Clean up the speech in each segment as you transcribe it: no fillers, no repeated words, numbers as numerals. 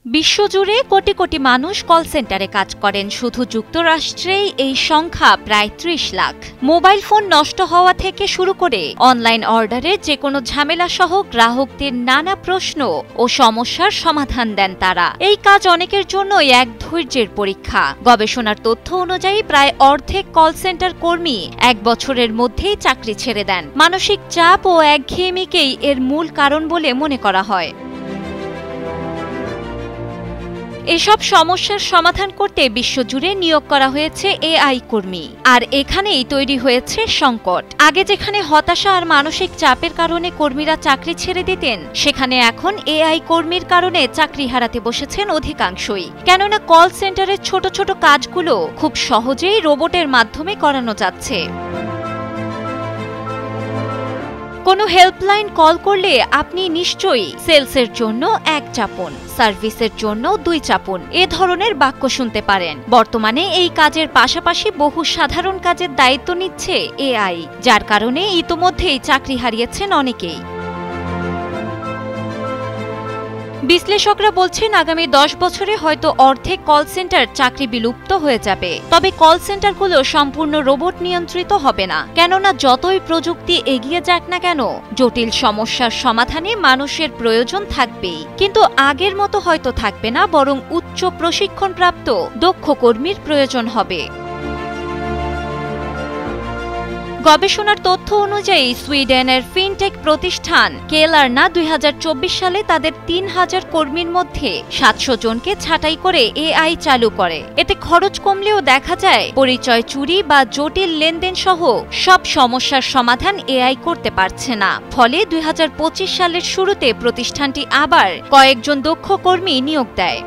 বিশ্বজুড়ে কোটি কোটি মানুষ কল সেন্টারে কাজ করেন। শুধু যুক্তরাষ্ট্রেই এই সংখ্যা প্রায় ৩০ লাখ। মোবাইল ফোন নষ্ট হওয়া থেকে শুরু করে অনলাইন অর্ডারের যে কোনো ঝামেলা সহ গ্রাহকদের নানা প্রশ্ন ও সমস্যার সমাধান দেন তারা। এই কাজ অনেকের জন্যই এক ধৈর্যের পরীক্ষা। গবেষণার তথ্য অনুযায়ী প্রায় অর্ধেক কল সেন্টার কর্মী ১ বছরের মধ্যেই চাকরি ছেড়ে দেন। মানসিক চাপ ও একঘেয়েমিকেই এর মূল কারণ বলে মনে করা হয়। এসব সমস্যার সমাধান করতে বিশ্বজুড়ে নিয়োগ করা হয়েছে এআই কর্মী। আর এখানেই তৈরি হয়েছে সংকট। আগে যেখানে হতাশা আর মানসিক চাপের কারণে কর্মীরা চাকরি ছেড়ে দিতেন, সেখানে এখন এআই কর্মীর কারণে চাকরি হারাতে বসেছেন অধিকাংশই। কেননা কল সেন্টারের ছোট ছোট কাজগুলো খুব সহজেই রোবটের মাধ্যমে করানো যাচ্ছে। কোনো হেল্পলাইন কল করলে আপনি নিশ্চয়ই সেলসের জন্য ১ চাপুন, সার্ভিসের জন্য ২ চাপুন এ ধরনের বাক্য শুনতে পারেন। বর্তমানে এই কাজের পাশাপাশি বহু সাধারণ কাজের দায়িত্ব নিচ্ছে এআই, যার কারণে ইতোমধ্যেই চাকরি হারিয়েছেন অনেকেই। বিশ্লেষকরা বলছেন আগামী ১০ বছরে হয়তো অর্ধেক কল সেন্টার চাকরি বিলুপ্ত হয়ে যাবে। তবে কল সেন্টারগুলো সম্পূর্ণ রোবট নিয়ন্ত্রিত হবে না, কেননা যতই প্রযুক্তি এগিয়ে যাক না কেন, জটিল সমস্যার সমাধানে মানুষের প্রয়োজন থাকবেই। কিন্তু আগের মতো হয়তো থাকবে না, বরং উচ্চ প্রশিক্ষণপ্রাপ্ত দক্ষ কর্মীর প্রয়োজন হবে। গবেষণার তথ্য অনুযায়ী সুইডেনের ফিনটেক প্রতিষ্ঠান কেলার্না ২০২৪ সালে তাদের ৩,০০০ কর্মীর মধ্যে ৭০০ জনকে ছাঁটাই করে এআই চালু করে। এতে খরচ কমলেও দেখা যায় পরিচয় চুরি বা জটিল লেনদেন সহ সব সমস্যার সমাধান এআই করতে পারছে না। ফলে ২০২৫ সালের শুরুতে প্রতিষ্ঠানটি আবার কয়েকজন দক্ষ কর্মী নিয়োগ দেয়।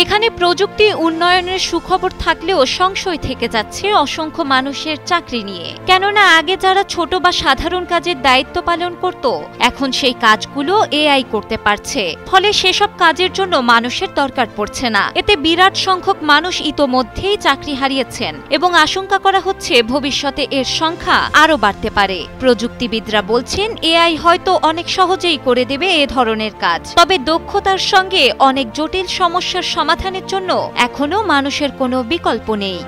এখানে প্রযুক্তি উন্নয়নের সুখবর থাকলেও সংশয় থেকে যাচ্ছে অসংখ্য মানুষের চাকরি নিয়ে। কেননা আগে যারা ছোট বা সাধারণ কাজের দায়িত্ব পালন করত, এখন সেই কাজগুলো এআই করতে পারছে। ফলে সেসব কাজের জন্য মানুষের দরকার পড়ছে না। এতে বিরাট সংখ্যক মানুষ ইতোমধ্যেই চাকরি হারিয়েছেন এবং আশঙ্কা করা হচ্ছে ভবিষ্যতে এর সংখ্যা আরও বাড়তে পারে। প্রযুক্তিবিদরা বলছেন এআই হয়তো অনেক সহজেই করে দেবে এ ধরনের কাজ, তবে দক্ষতার সঙ্গে অনেক জটিল সমস্যার সমাধানের জন্য এখনো মানুষের কোনো বিকল্প নেই।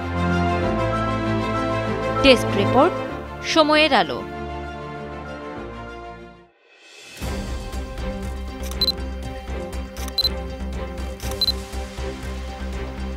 ডেস্ক রিপোর্ট, সময়ের আলো।